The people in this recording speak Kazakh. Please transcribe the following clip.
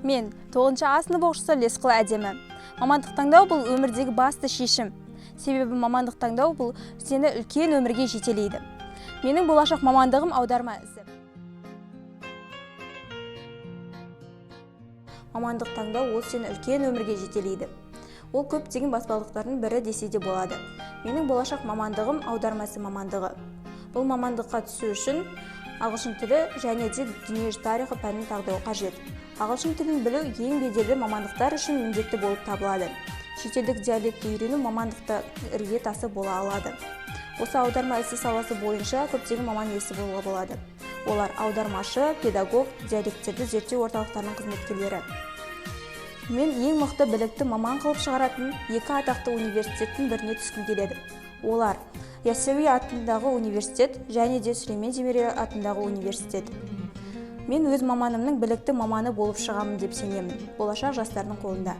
Мен 9-шы А сынып оқушысы Лесқұл Әдемі. Мамандық таңдау бұл өмірдегі басты шешім. Себебі мамандық таңдау бұл сені үлкен өмірге жетелейді. Менің болашақ мамандығым аударма ісі. Мамандық таңдау ол сені үлкен өмірге жетелейді. Ол көптеген баспалдықтардың бірі десе де болады. Менің болашақ мамандығым аударма ісі мамандығы. Бұл мамандыққа түсу үшін ағылшын тілі және де дүниежүзі тарихы пәнін таңдау қажет. Ағылшын тілін білу ең беделді мамандықтар үшін міндетті болып табылады. Шетелдік диалектті үйрену мамандықта ірге тасы бола алады. Осы аударма ісі саласы бойынша көптеген маман иесі болуға болады. Олар аудармашы, педагог, диалекттерді зерттеу орталықтарының қызметкерлері. Мен ең мықты білікті маман қылып шығаратын екі атақты университеттің біріне түскім келеді. Олар Яссауи атындағы университет және де Сүлеймен Демирел атындағы университет. Мен өз маманымның білікті маманы болып шығамын деп сенемін. Болашақ жастардың қолында.